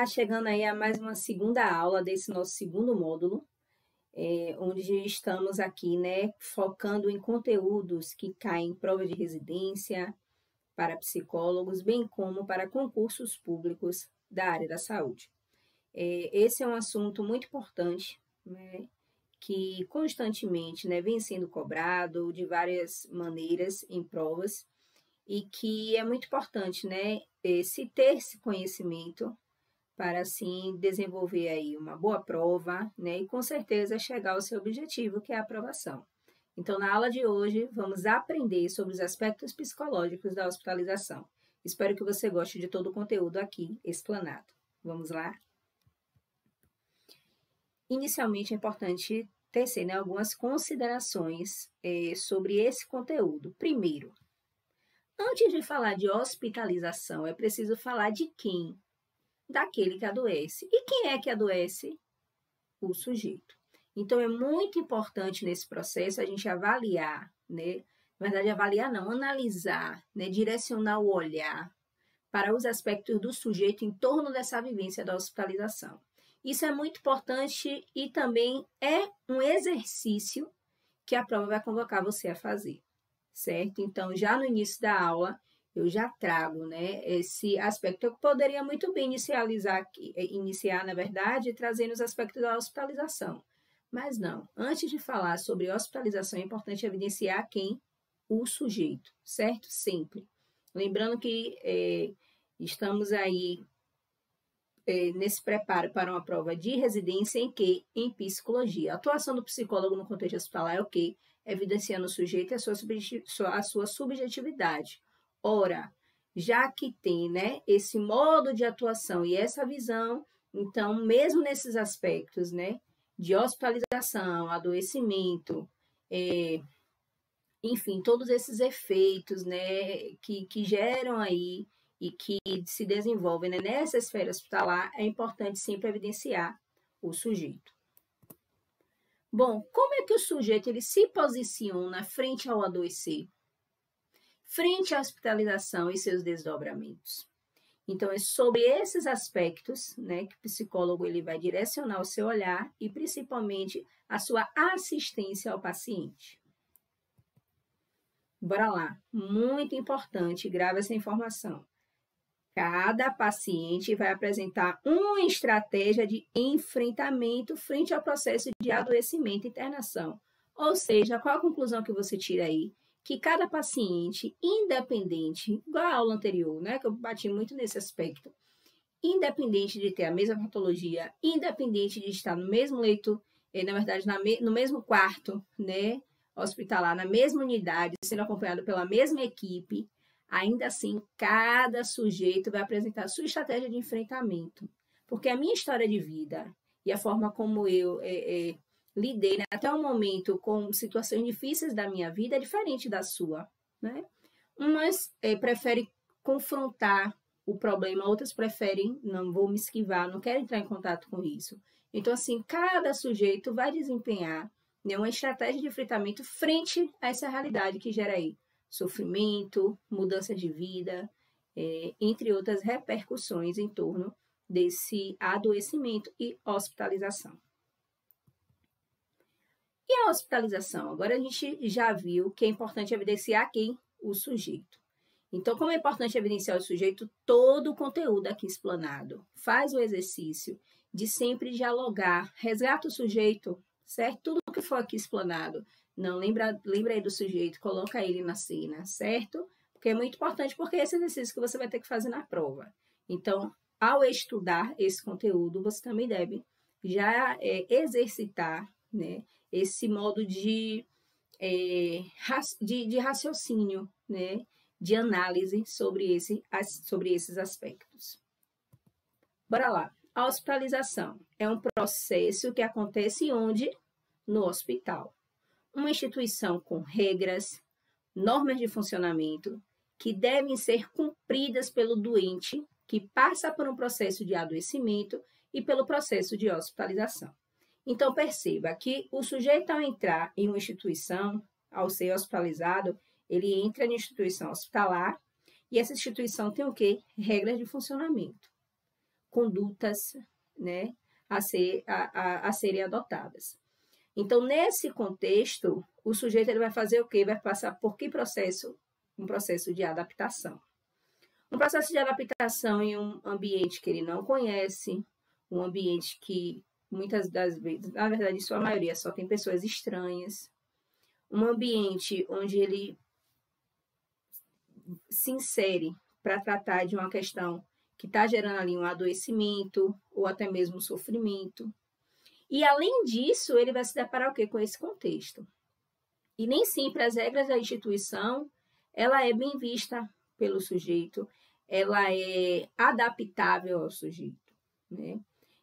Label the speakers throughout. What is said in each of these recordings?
Speaker 1: Olá, chegando aí a mais uma segunda aula desse nosso segundo módulo, onde estamos aqui, né, focando em conteúdos que caem em prova de residência para psicólogos, bem como para concursos públicos da área da saúde. Esse é um assunto muito importante, né, que constantemente, né, vem sendo cobrado de várias maneiras em provas e que é muito importante, né, se ter esse conhecimento para assim desenvolver aí uma boa prova, né, e com certeza chegar ao seu objetivo, que é a aprovação. Então, na aula de hoje, vamos aprender sobre os aspectos psicológicos da hospitalização. Espero que você goste de todo o conteúdo aqui explanado. Vamos lá? Inicialmente, é importante tecer, né, algumas considerações sobre esse conteúdo. Primeiro, antes de falar de hospitalização, é preciso falar de quem? Daquele que adoece. E quem é que adoece? O sujeito. Então, é muito importante nesse processo a gente avaliar, né? Na verdade, avaliar não, analisar, né? Direcionar o olhar para os aspectos do sujeito em torno dessa vivência da hospitalização. Isso é muito importante e também é um exercício que a prova vai convocar você a fazer, certo? Então, já no início da aula, eu já trago, né, esse aspecto. Eu poderia muito bem iniciar, na verdade, trazendo os aspectos da hospitalização. Mas não. Antes de falar sobre hospitalização, é importante evidenciar quem? O sujeito, certo? Sempre. Lembrando que estamos aí nesse preparo para uma prova de residência em quê? Em psicologia. A atuação do psicólogo no contexto hospitalar é o quê? Evidenciando o sujeito e a sua subjetividade. Ora, já que tem, né, esse modo de atuação e essa visão, então, mesmo nesses aspectos, né, de hospitalização, adoecimento, enfim, todos esses efeitos, né, que geram aí e que se desenvolvem, né, nessa esfera hospitalar, é importante sempre evidenciar o sujeito. Bom, como é que o sujeito ele se posiciona frente ao adoecer? Frente à hospitalização e seus desdobramentos. Então, é sobre esses aspectos, né, que o psicólogo ele vai direcionar o seu olhar e, principalmente, a sua assistência ao paciente. Bora lá. Muito importante, grava essa informação. Cada paciente vai apresentar uma estratégia de enfrentamento frente ao processo de adoecimento e internação. Ou seja, qual a conclusão que você tira aí? Que cada paciente, independente, igual a aula anterior, né, que eu bati muito nesse aspecto, independente de ter a mesma patologia, independente de estar no mesmo leito, na verdade, no mesmo quarto, né, hospitalar, na mesma unidade, sendo acompanhado pela mesma equipe, ainda assim, cada sujeito vai apresentar a sua estratégia de enfrentamento. Porque a minha história de vida e a forma como eu lidei, né, até o momento com situações difíceis da minha vida é diferente da sua, né? Umas preferem confrontar o problema, outras preferem, não vou me esquivar, não quero entrar em contato com isso. Então, assim, cada sujeito vai desempenhar, né, uma estratégia de enfrentamento frente a essa realidade que gera aí sofrimento, mudança de vida, entre outras repercussões em torno desse adoecimento e hospitalização. E a hospitalização? Agora a gente já viu que é importante evidenciar quem? O sujeito. Então, como é importante evidenciar o sujeito, todo o conteúdo aqui explanado. Faz o exercício de sempre dialogar, resgata o sujeito, certo? Tudo que for aqui explanado. Não, lembra aí do sujeito, coloca ele na cena, certo? Porque é muito importante, porque é esse exercício que você vai ter que fazer na prova. Então, ao estudar esse conteúdo, você também deve já exercitar, né, esse modo de raciocínio, né, de análise sobre esses aspectos. Bora lá. A hospitalização é um processo que acontece onde? No hospital. Uma instituição com regras, normas de funcionamento que devem ser cumpridas pelo doente que passa por um processo de adoecimento e pelo processo de hospitalização. Então, perceba que o sujeito, ao entrar em uma instituição, ao ser hospitalizado, ele entra na instituição hospitalar e essa instituição tem o quê? Regras de funcionamento. condutas, né, a serem adotadas. Então, nesse contexto, o sujeito ele vai fazer o quê? Vai passar por que processo? Um processo de adaptação. Um processo de adaptação em um ambiente que ele não conhece, um ambiente que muitas das vezes, na verdade, em sua maioria, só tem pessoas estranhas, um ambiente onde ele se insere para tratar de uma questão que está gerando ali um adoecimento ou até mesmo um sofrimento. E, além disso, ele vai se deparar o quê? Com esse contexto. E nem sempre as regras da instituição, ela é bem vista pelo sujeito, ela é adaptável ao sujeito, né?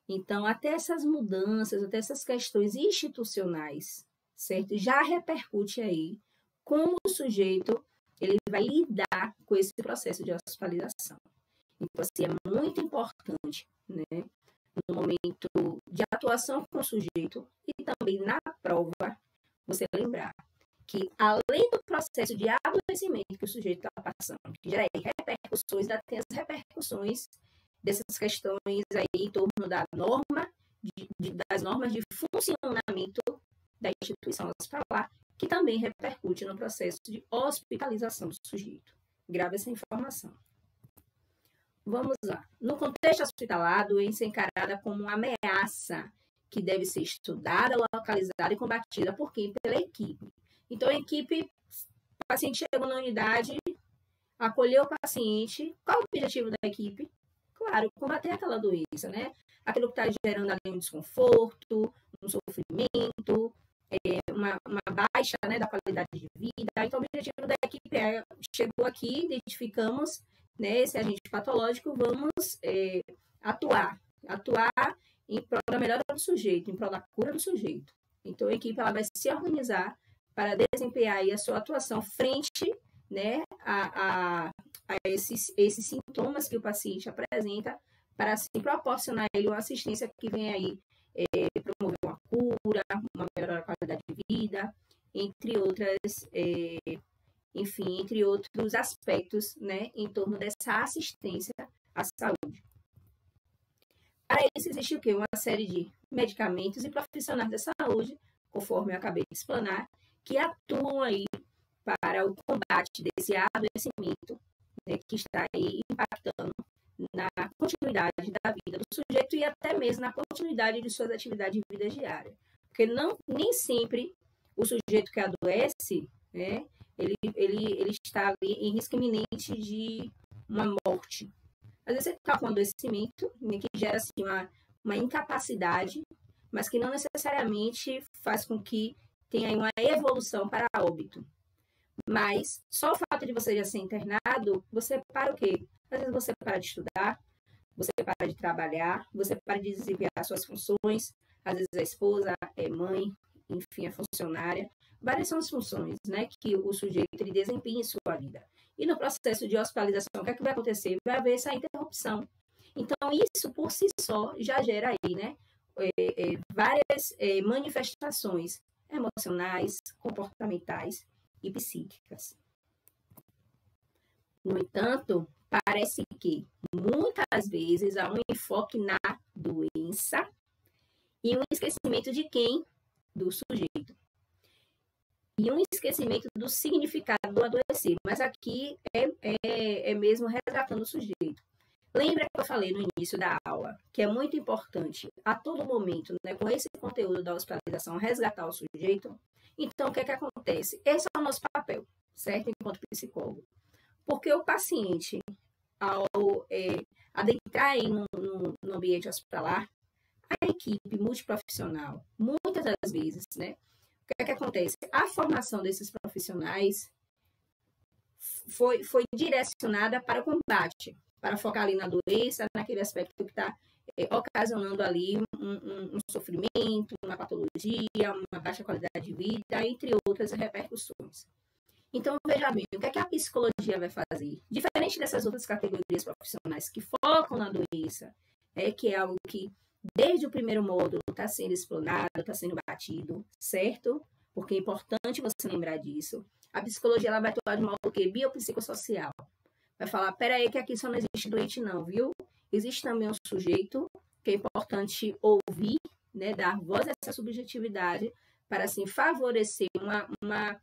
Speaker 1: Então, até essas mudanças, até essas questões institucionais, certo? Já repercute aí como o sujeito ele vai lidar com esse processo de hospitalização. Então, assim, é muito importante, né, no momento de atuação com o sujeito e também na prova, você lembrar que, além do processo de adoecimento que o sujeito está passando, que gera repercussões, ainda tem as repercussões dessas questões aí em torno da norma, das normas de funcionamento da instituição hospitalar, que também repercute no processo de hospitalização do sujeito. Grave essa informação. Vamos lá. No contexto hospitalar, a doença é encarada como uma ameaça que deve ser estudada, localizada e combatida por quem? Pela equipe. Então, a equipe, o paciente chegou na unidade, acolheu o paciente. Qual é o objetivo da equipe? Claro, combater aquela doença, né? Aquilo que está gerando ali um desconforto, um sofrimento, uma baixa, né, da qualidade de vida. Então, o objetivo da equipe é, chegou aqui, identificamos, né, esse agente patológico, vamos atuar em prol da melhora do sujeito, em prol da cura do sujeito. Então, a equipe ela vai se organizar para desempenhar aí a sua atuação frente, né, a esses sintomas que o paciente apresenta, para assim proporcionar a ele uma assistência que vem aí promover uma cura, uma melhora da qualidade de vida, entre outras, entre outros aspectos, né, em torno dessa assistência à saúde. Para isso existe o quê? Uma série de medicamentos e profissionais da saúde, conforme eu acabei de explanar, que atuam aí para o combate desse adoecimento, né, que está aí impactando na continuidade da vida do sujeito e até mesmo na continuidade de suas atividades de vida diária. Porque nem sempre o sujeito que adoece, né, ele está ali em risco iminente de uma morte. Às vezes você está com um adoecimento, né, que gera assim, uma incapacidade, mas que não necessariamente faz com que tenha uma evolução para óbito. Mas só o fato de você já ser internado, você para o quê? Às vezes você para de estudar, você para de trabalhar, você para de desempenhar suas funções, às vezes a esposa é mãe, enfim, é funcionária. Várias são as funções, né, que o sujeito ele desempenha em sua vida. E no processo de hospitalização, o que é que vai acontecer? Vai haver essa interrupção. Então, isso por si só já gera aí, né, várias manifestações emocionais, comportamentais e psíquicas. No entanto, parece que muitas vezes há um enfoque na doença e um esquecimento de quem? Do sujeito. E um esquecimento do significado do adoecer. Mas aqui é mesmo resgatando o sujeito. Lembra que eu falei no início da aula que é muito importante a todo momento, né, com esse conteúdo da hospitalização, resgatar o sujeito? Então, o que é que acontece? Esse é o nosso papel, certo? Enquanto psicólogo. Porque o paciente, ao adentrar aí no ambiente hospitalar, a equipe multiprofissional, muitas das vezes, né? O que é que acontece? A formação desses profissionais foi direcionada para o combate, para focar ali na doença, naquele aspecto que está ocasionando ali um sofrimento, uma patologia, uma baixa qualidade de vida, entre outras repercussões. Então, veja bem, o que é que a psicologia vai fazer? Diferente dessas outras categorias profissionais que focam na doença, que é algo que, desde o primeiro módulo, está sendo explorado, está sendo batido, certo? Porque é importante você lembrar disso. A psicologia ela vai atuar de modo que biopsicossocial. Vai falar, peraí que aqui só não existe doente não, viu? existe também um sujeito, que é importante ouvir, né, dar voz a essa subjetividade, para, assim, favorecer uma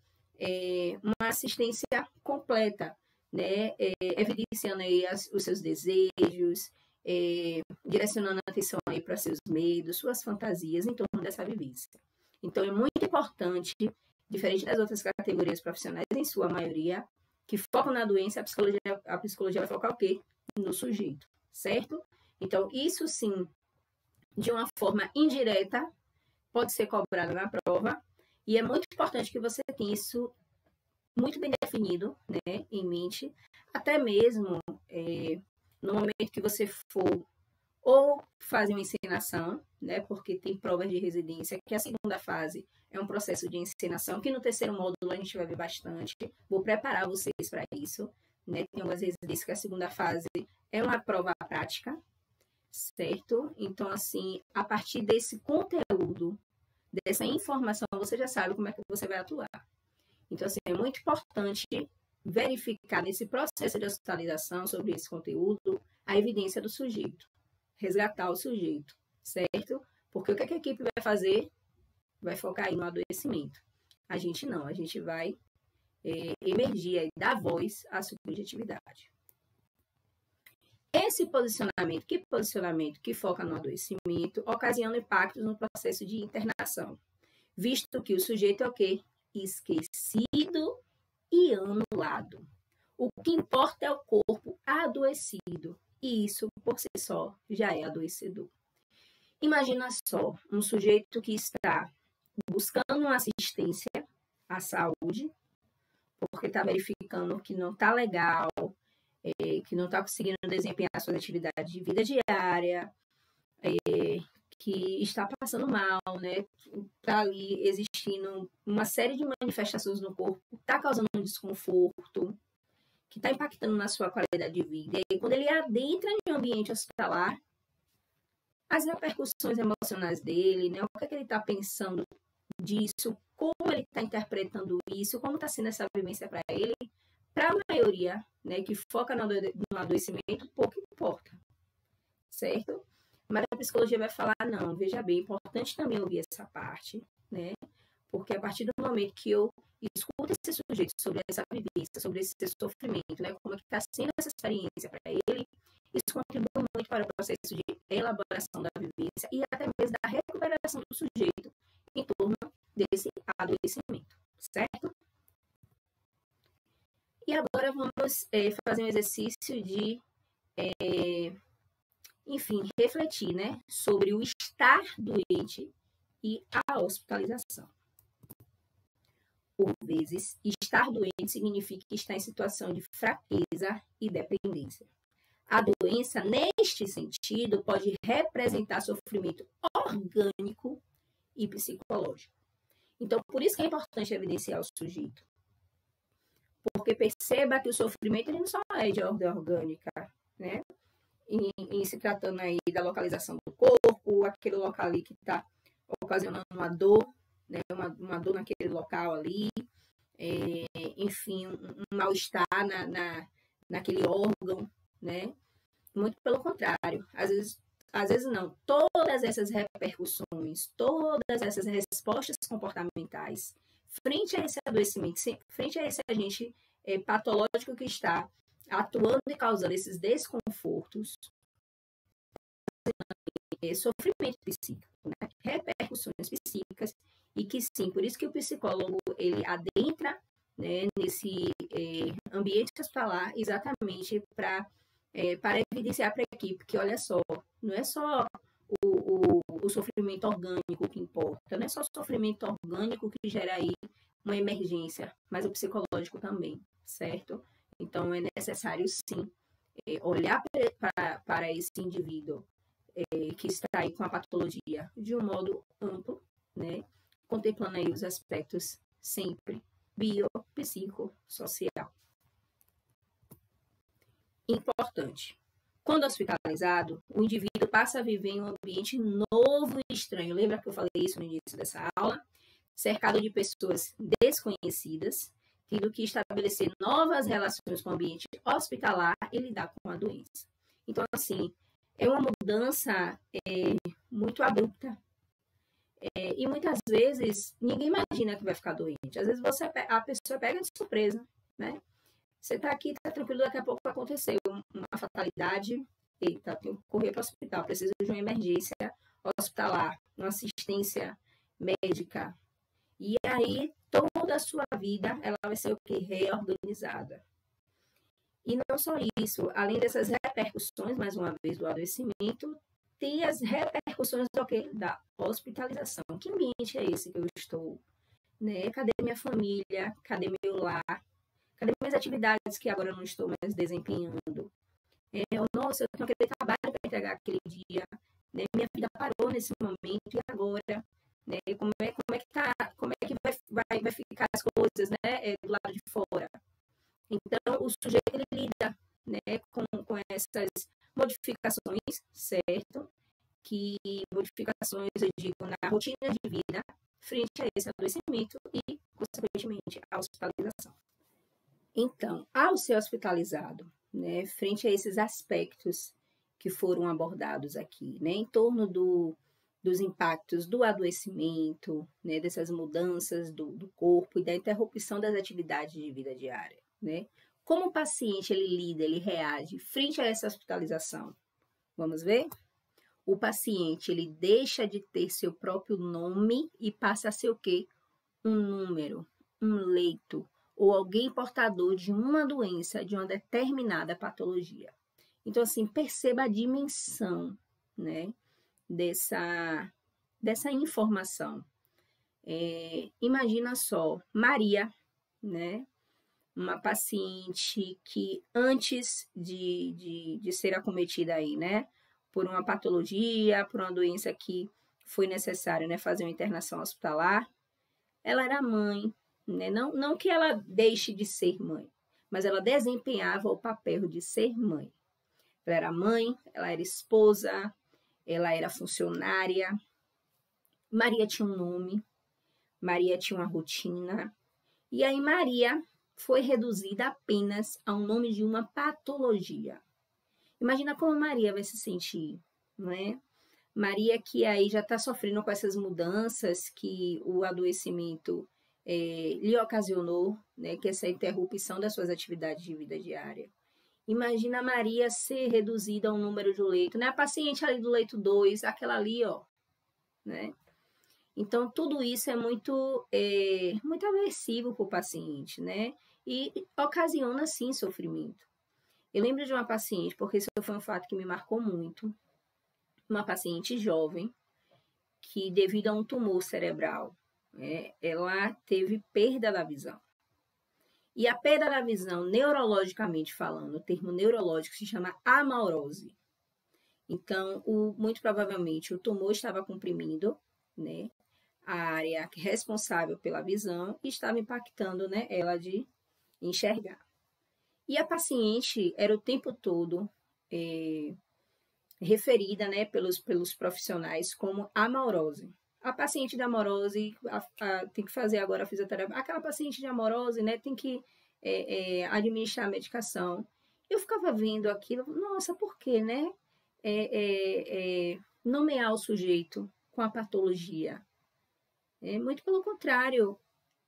Speaker 1: assistência completa, né, evidenciando aí os seus desejos, direcionando a atenção aí para seus medos, suas fantasias em torno dessa vivência. Então, é muito importante, diferente das outras categorias profissionais, em sua maioria, que focam na doença, a psicologia vai focar o quê? No sujeito, certo? Então, isso sim, de uma forma indireta, pode ser cobrado na prova, e é muito importante que você tenha isso muito bem definido, né, em mente, até mesmo no momento que você for ou fazer uma encenação, né, porque tem provas de residência, que a segunda fase é um processo de encenação, que no terceiro módulo a gente vai ver bastante. Vou preparar vocês para isso, né? Tem algumas residências que a segunda fase é uma prova prática, certo? Então, assim, a partir desse conteúdo, dessa informação, você já sabe como é que você vai atuar. Então, assim, é muito importante verificar nesse processo de hospitalização sobre esse conteúdo a evidência do sujeito, resgatar o sujeito, certo? Porque o que a equipe vai fazer? Vai focar aí no adoecimento. A gente não, a gente vai emergir e dar voz à subjetividade. Esse posicionamento, que foca no adoecimento, ocasiona impactos no processo de internação, visto que o sujeito é o quê? Esquecido e anulado. O que importa é o corpo adoecido, e isso, por si só, já é adoecedor. Imagina só, um sujeito que está buscando uma assistência à saúde, porque está verificando que não está legal, que não está conseguindo desempenhar suas atividades de vida diária, que está passando mal, né? Está ali existindo uma série de manifestações no corpo, está causando um desconforto, que está impactando na sua qualidade de vida. E quando ele adentra em um ambiente hospitalar, as repercussões emocionais dele, né? O que ele está pensando disso, como ele está interpretando isso, como está sendo essa vivência para ele, para a maioria, né, que foca no adoecimento, pouco importa, certo? Mas a psicologia vai falar, não, veja bem, é importante também ouvir essa parte, né? Porque a partir do momento que eu escuto esse sujeito sobre essa vivência, sobre esse sofrimento, né, como é que está sendo essa experiência para ele, isso contribui muito para o processo de elaboração da vivência e até mesmo da recuperação do sujeito em torno desse adoecimento, certo? E agora vamos fazer um exercício de, enfim, refletir, né, sobre o estar doente e a hospitalização. Por vezes, estar doente significa estar em situação de fraqueza e dependência. A doença, neste sentido, pode representar sofrimento orgânico e psicológico. Então, por isso que é importante evidenciar o sujeito. Porque perceba que o sofrimento ele não só é de ordem orgânica, né? Em se tratando aí da localização do corpo, aquele local ali que está ocasionando uma dor, né? Uma dor naquele local ali, enfim, um mal-estar naquele órgão, né? Muito pelo contrário, às vezes não. Todas essas repercussões, todas essas respostas comportamentais, frente a esse adoecimento, frente a esse agente patológico que está atuando e causando esses desconfortos, sofrimento psíquico, né? Repercussões psíquicas, e que sim, por isso que o psicólogo ele adentra, né, nesse ambiente hospitalar exatamente para evidenciar para a equipe que, olha só, não é só o sofrimento orgânico que importa, não é só o sofrimento orgânico que gera aí uma emergência, mas o psicológico também, certo? Então, é necessário, sim, olhar para esse indivíduo que está aí com a patologia de um modo amplo, né? Contemplando aí os aspectos sempre biopsicossocial. Importante. Quando hospitalizado, o indivíduo passa a viver em um ambiente novo e estranho. Lembra que eu falei isso no início dessa aula? Cercado de pessoas desconhecidas, tendo que estabelecer novas relações com o ambiente hospitalar e lidar com a doença. Então, assim, é uma mudança muito abrupta. E muitas vezes ninguém imagina que vai ficar doente. Às vezes a pessoa pega de surpresa, né? Você está aqui, está tranquilo, daqui a pouco vai acontecer uma fatalidade. Eita, tenho que correr para o hospital, preciso de uma emergência hospitalar, uma assistência médica. E aí, toda a sua vida, ela vai ser o quê? Reorganizada. E não só isso, além dessas repercussões, mais uma vez, do adoecimento, tem as repercussões do quê? Da hospitalização. Que ambiente é esse que eu estou? Né? Cadê minha família? Cadê meu lar? Cadê minhas atividades que agora eu não estou mais desempenhando? Nossa, eu tenho aquele trabalho para entregar aquele dia. Né? Minha vida parou nesse momento e agora? Né? Como é que vai ficar as coisas, né? Do lado de fora? Então, o sujeito ele lida, né, com essas modificações, certo? Que modificações, eu digo, na rotina de vida, frente a esse adoecimento e, consequentemente, a hospitalização. Então, ao ser hospitalizado, né, frente a esses aspectos que foram abordados aqui, né, em torno dos impactos do adoecimento, né, dessas mudanças do corpo e da interrupção das atividades de vida diária, né? Como o paciente ele lida, ele reage frente a essa hospitalização? Vamos ver? O paciente ele deixa de ter seu próprio nome e passa a ser o quê? Um número, um leito ou alguém portador de uma doença, de uma determinada patologia. Então, assim, perceba a dimensão, né, dessa informação. Imagina só, Maria, né, uma paciente que antes de ser acometida aí, né, por uma patologia, por uma doença que foi necessário, né, fazer uma internação hospitalar, ela era mãe, né, não que ela deixe de ser mãe, mas ela desempenhava o papel de ser mãe. Ela era mãe, ela era esposa, ela era funcionária. Maria tinha um nome, Maria tinha uma rotina, e aí Maria foi reduzida apenas ao nome de uma patologia. Imagina como Maria vai se sentir, não é? Maria que aí já está sofrendo com essas mudanças que o adoecimento lhe ocasionou, né? Que essa interrupção das suas atividades de vida diária. Imagina a Maria ser reduzida a um número de leito, né? A paciente ali do leito 2, aquela ali, ó, né? Então, tudo isso é muito aversivo para o paciente, né? E ocasiona, sim, sofrimento. Eu lembro de uma paciente, porque isso foi um fato que me marcou muito, uma paciente jovem, que devido a um tumor cerebral, ela teve perda da visão. E a perda da visão, neurologicamente falando, o termo neurológico se chama amaurose. Então, muito provavelmente, o tumor estava comprimindo, né, a área responsável pela visão e estava impactando, né, ela de enxergar. E a paciente era o tempo todo referida, né, pelos profissionais como amaurose. A paciente de amaurose tem que fazer agora a fisioterapia. Aquela paciente de amaurose, né, tem que administrar a medicação. Eu ficava vendo aquilo, nossa, por quê, né? Nomear o sujeito com a patologia. Muito pelo contrário,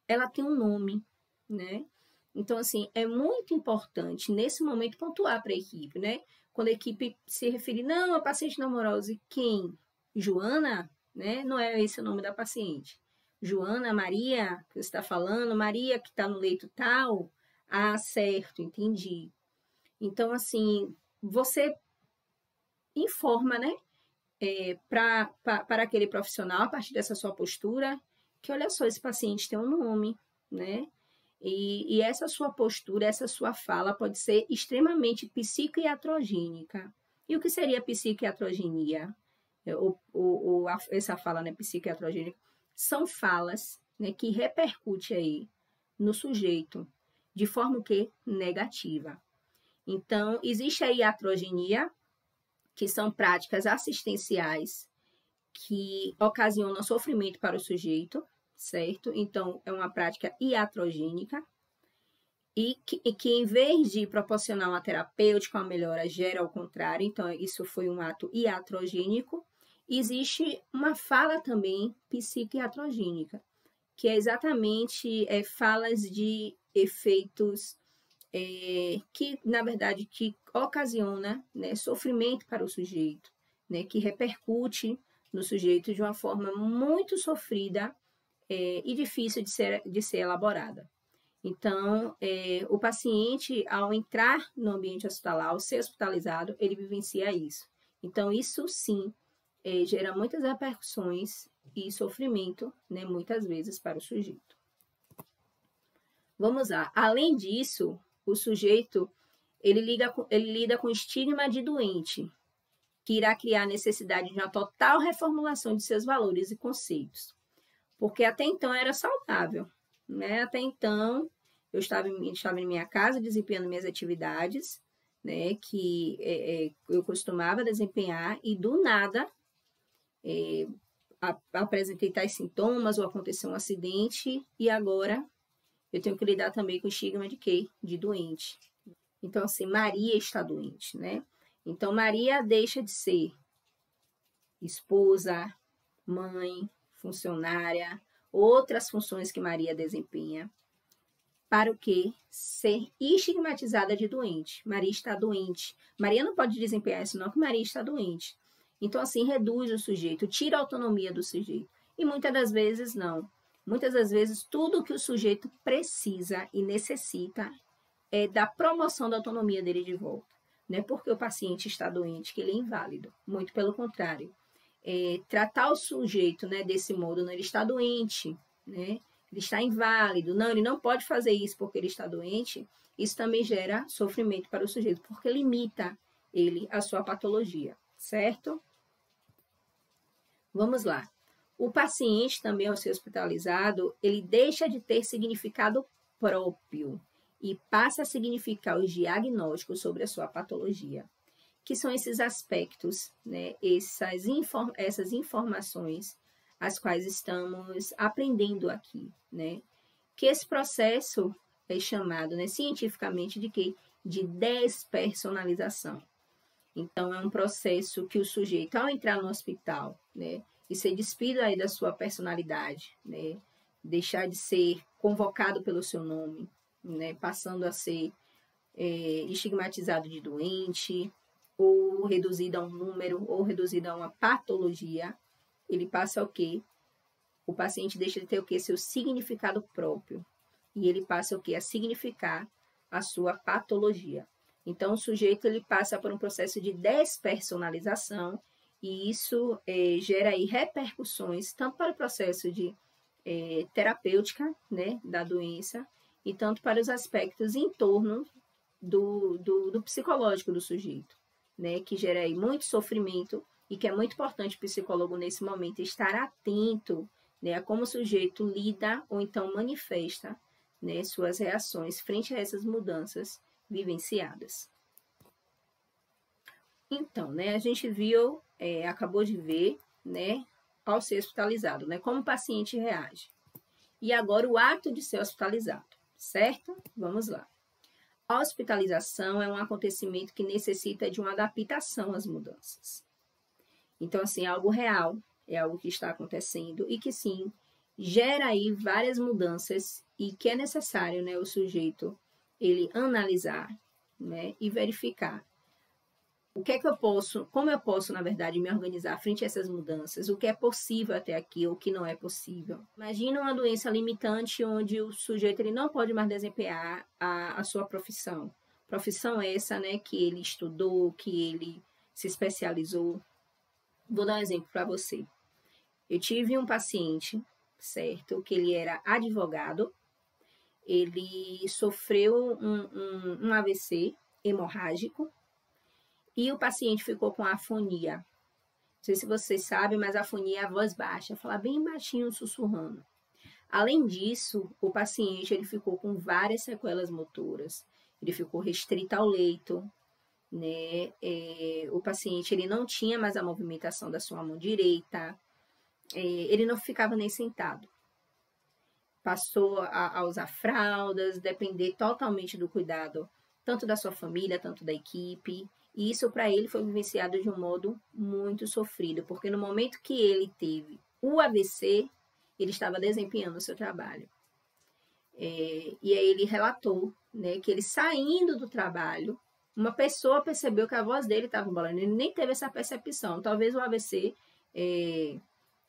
Speaker 1: ela tem um nome, né? Então, assim, é muito importante, nesse momento, pontuar para a equipe, né? Quando a equipe se referir, não, a paciente de amaurose, quem? Joana? Né? Não é esse o nome da paciente. Joana, Maria, que você está falando, Maria que está no leito tal. Ah, certo, entendi. Então, assim, você informa, né, para aquele profissional, a partir dessa sua postura, que olha só, esse paciente tem um nome, né? E essa sua postura, essa sua fala pode ser extremamente psiquiatrogênica. E o que seria psiquiatrogenia? Essa fala, né, psiquiatrogênica, são falas, né, que repercutem aí no sujeito de forma o quê? Negativa. Então, existe aí a iatrogenia, que são práticas assistenciais que ocasionam sofrimento para o sujeito, certo? Então, é uma prática iatrogênica. e que em vez de proporcionar uma terapêutica, uma melhora, gera ao contrário, então isso foi um ato iatrogênico. Existe uma fala também psiquiatrogênica, que é exatamente falas de efeitos que, na verdade, que ocasiona, né, sofrimento para o sujeito, né, que repercute no sujeito de uma forma muito sofrida e difícil de ser elaborada. Então, o paciente, ao entrar no ambiente hospitalar, ao ser hospitalizado, ele vivencia isso. Então, isso sim gera muitas repercussões e sofrimento, né, muitas vezes, para o sujeito. Vamos lá. Além disso, o sujeito ele lida com estigma de doente, que irá criar a necessidade de uma total reformulação de seus valores e conceitos. Porque até então era saudável, né? Até então eu estava em minha casa desempenhando minhas atividades, né? Que eu costumava desempenhar e do nada apresentei tais sintomas ou aconteceu um acidente e agora eu tenho que lidar também com o estigma de quê? De doente. Então, assim, Maria está doente, né? Então, Maria deixa de ser esposa, mãe, funcionária, outras funções que Maria desempenha, para o quê? Ser estigmatizada de doente. Maria está doente. Maria não pode desempenhar isso, não, que Maria está doente. Então, assim, reduz o sujeito, tira a autonomia do sujeito. E muitas das vezes, não. Muitas das vezes, tudo que o sujeito precisa e necessita é da promoção da autonomia dele de volta. Não é porque o paciente está doente que ele é inválido. Muito pelo contrário. Tratar o sujeito, né, desse modo, não, ele está doente, né? Ele está inválido. Não, ele não pode fazer isso porque ele está doente. Isso também gera sofrimento para o sujeito, porque limita ele a sua patologia, certo? Vamos lá. O paciente também, ao ser hospitalizado, ele deixa de ter significado próprio e passa a significar os diagnósticos sobre a sua patologia, que são esses aspectos, né, essas informações as quais estamos aprendendo aqui, né? Que esse processo é chamado, né, cientificamente de quê? De despersonalização. Então, é um processo que o sujeito, ao entrar no hospital, né, e ser despido aí da sua personalidade, né, deixar de ser convocado pelo seu nome, né, passando a ser estigmatizado de doente, ou reduzido a um número, ou reduzido a uma patologia, ele passa o quê? O paciente deixa de ter o quê? Seu significado próprio. E ele passa o quê? A significar a sua patologia. Então, o sujeito ele passa por um processo de despersonalização e isso gera aí repercussões tanto para o processo de terapêutica, né, da doença e tanto para os aspectos em torno do psicológico do sujeito, né, que gera aí muito sofrimento e que é muito importante o psicólogo nesse momento estar atento, né, a como o sujeito lida ou então manifesta, né, suas reações frente a essas mudanças vivenciadas. Então, né, a gente viu, acabou de ver, né, ao ser hospitalizado, né, como o paciente reage. E agora o ato de ser hospitalizado, certo? Vamos lá. A hospitalização é um acontecimento que necessita de uma adaptação às mudanças. Então, assim, é algo real, é algo que está acontecendo e que, sim, gera aí várias mudanças e que é necessário, né, o sujeito, ele analisar, né, e verificar o que é que eu posso, como eu posso, na verdade, me organizar frente a essas mudanças, o que é possível até aqui, o que não é possível. Imagina uma doença limitante onde o sujeito ele não pode mais desempenhar a sua profissão. Profissão essa, né, que ele estudou, que ele se especializou. Vou dar um exemplo para você. Eu tive um paciente, certo, que ele era advogado, ele sofreu um AVC hemorrágico, e o paciente ficou com afonia. Não sei se vocês sabem, mas afonia é a voz baixa, falar bem baixinho, sussurrando. Além disso, o paciente ele ficou com várias sequelas motoras. Ele ficou restrito ao leito, né? O paciente ele não tinha mais a movimentação da sua mão direita, ele não ficava nem sentado. passou a usar fraldas, depender totalmente do cuidado, tanto da sua família, tanto da equipe. E isso para ele foi vivenciado de um modo muito sofrido, porque no momento que ele teve o AVC, ele estava desempenhando o seu trabalho. E aí ele relatou, né, que ele saindo do trabalho, uma pessoa percebeu que a voz dele estava embolando, ele nem teve essa percepção. Talvez o AVC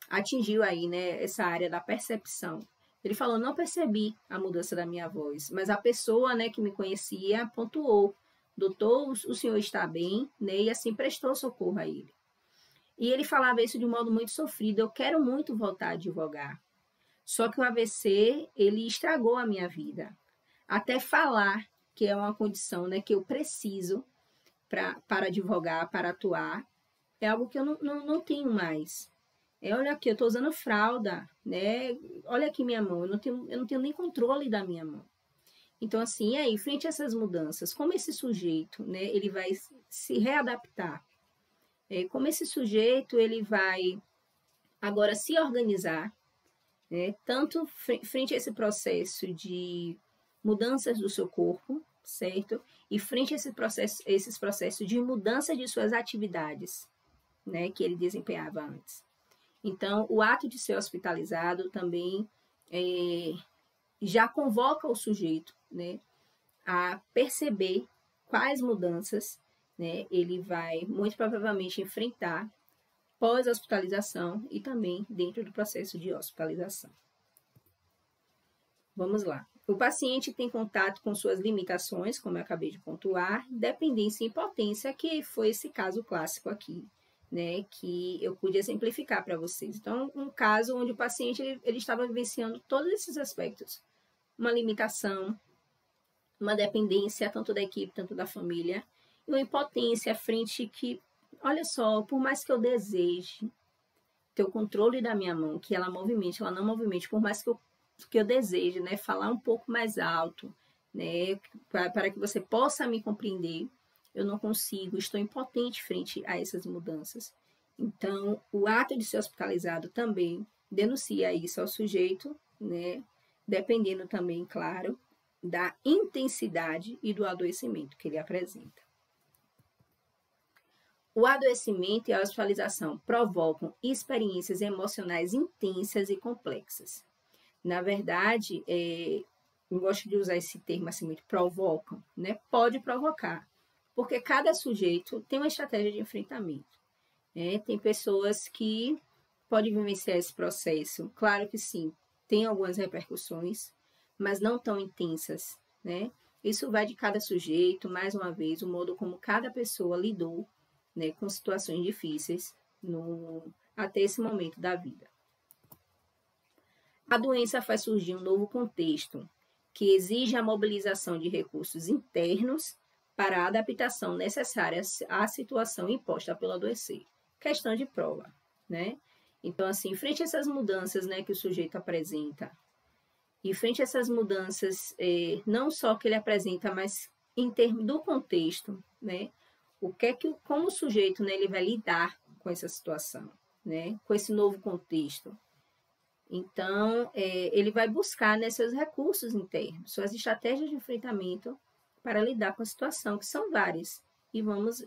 Speaker 1: atingiu aí, né, essa área da percepção. Ele falou, não percebi a mudança da minha voz, mas a pessoa, né, que me conhecia pontuou, doutor, o senhor está bem, né, e assim prestou socorro a ele. E ele falava isso de um modo muito sofrido, eu quero muito voltar a advogar, só que o AVC, ele estragou a minha vida. Até falar que é uma condição, né, que eu preciso para advogar, para atuar, é algo que eu não tenho mais. Olha aqui, eu estou usando fralda, né? Olha aqui minha mão, eu não tenho nem controle da minha mão. Então, assim, aí, frente a essas mudanças, como esse sujeito, né, ele vai se readaptar? Como esse sujeito, ele vai agora se organizar, né, tanto frente a esse processo de mudanças do seu corpo, certo? E frente a esses processos de mudança de suas atividades, né, que ele desempenhava antes. Então, o ato de ser hospitalizado também já convoca o sujeito, né, a perceber quais mudanças, né, ele vai muito provavelmente enfrentar pós-hospitalização e também dentro do processo de hospitalização. Vamos lá. O paciente tem contato com suas limitações, como eu acabei de pontuar, dependência e impotência, que foi esse caso clássico aqui, né, que eu pude exemplificar para vocês. Então, um caso onde o paciente ele estava vivenciando todos esses aspectos. Uma limitação, uma dependência tanto da equipe, tanto da família, e uma impotência frente que, olha só, por mais que eu deseje ter o controle da minha mão, que ela movimente, ela não movimente, por mais que eu deseje, né, falar um pouco mais alto, né, para que você possa me compreender, eu não consigo, estou impotente frente a essas mudanças. Então, o ato de ser hospitalizado também denuncia isso ao sujeito, né, dependendo também, claro, da intensidade e do adoecimento que ele apresenta. O adoecimento e a hospitalização provocam experiências emocionais intensas e complexas. Na verdade, não gosto de usar esse termo assim muito, provocam, né? Pode provocar, porque cada sujeito tem uma estratégia de enfrentamento. Né? Tem pessoas que podem vivenciar esse processo, claro que sim, tem algumas repercussões, mas não tão intensas, né? Isso vai de cada sujeito, mais uma vez, o modo como cada pessoa lidou, né, com situações difíceis até esse momento da vida. A doença faz surgir um novo contexto, que exige a mobilização de recursos internos para a adaptação necessária à situação imposta pelo adoecer. Questão de prova, né? Então, assim, frente a essas mudanças, né, que o sujeito apresenta, e frente a essas mudanças, não só que ele apresenta, mas em termos do contexto, né? Como o sujeito, né, ele vai lidar com essa situação, né? Com esse novo contexto. Então, ele vai buscar, né, seus recursos internos, suas estratégias de enfrentamento para lidar com a situação, que são várias. E vamos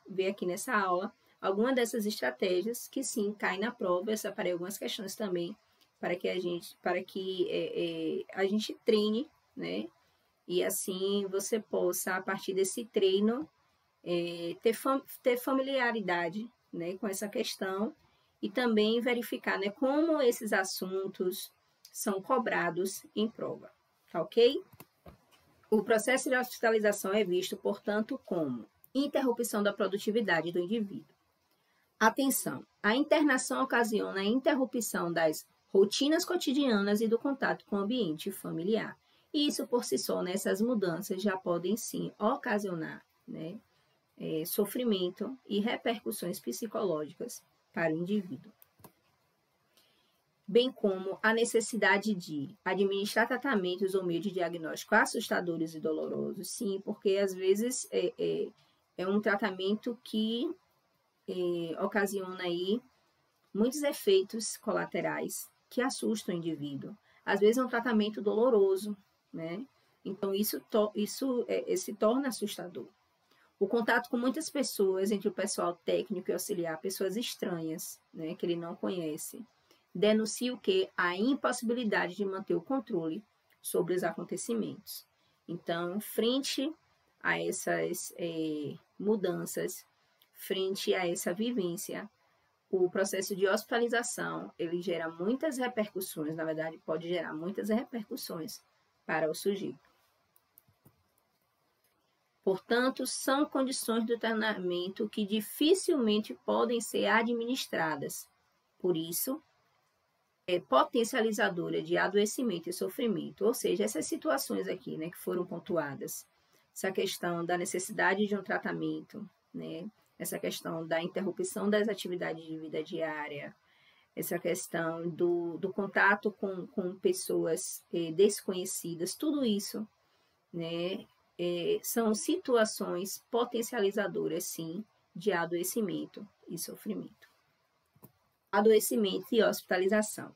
Speaker 1: ver aqui nessa aula algumas dessas estratégias que sim caem na prova. Eu separei algumas questões também para que a gente treine, né? E assim você possa, a partir desse treino, ter familiaridade, né, com essa questão e também verificar, né, como esses assuntos são cobrados em prova, tá ok? O processo de hospitalização é visto, portanto, como interrupção da produtividade do indivíduo. Atenção, a internação ocasiona a interrupção das rotinas cotidianas e do contato com o ambiente familiar. E isso por si só, nessas mudanças já podem sim ocasionar, né, sofrimento e repercussões psicológicas para o indivíduo. Bem como a necessidade de administrar tratamentos ou meios de diagnóstico assustadores e dolorosos, sim, porque às vezes é um tratamento que ocasiona aí muitos efeitos colaterais que assustam o indivíduo. Às vezes é um tratamento doloroso, né? Então, isso se torna assustador. O contato com muitas pessoas, entre o pessoal técnico e auxiliar, pessoas estranhas, né, que ele não conhece, denuncia o quê? A impossibilidade de manter o controle sobre os acontecimentos. Então, frente a essas mudanças, frente a essa vivência, o processo de hospitalização, ele gera muitas repercussões, na verdade, pode gerar muitas repercussões para o sujeito. Portanto, são condições do internamento que dificilmente podem ser administradas. Por isso, é potencializadora de adoecimento e sofrimento. Ou seja, essas situações aqui, né, que foram pontuadas, essa questão da necessidade de um tratamento, né, essa questão da interrupção das atividades de vida diária, essa questão do contato com pessoas desconhecidas, tudo isso, né, são situações potencializadoras, sim, de adoecimento e sofrimento. Adoecimento e hospitalização.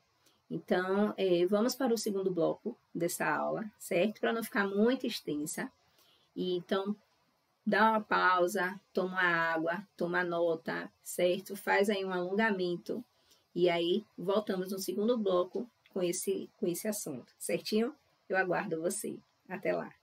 Speaker 1: Então, vamos para o segundo bloco dessa aula, certo? Para não ficar muito extensa. E, então, dá uma pausa, toma água, toma nota, certo? Faz aí um alongamento. E aí, voltamos no segundo bloco com esse assunto, certinho? Eu aguardo você. Até lá.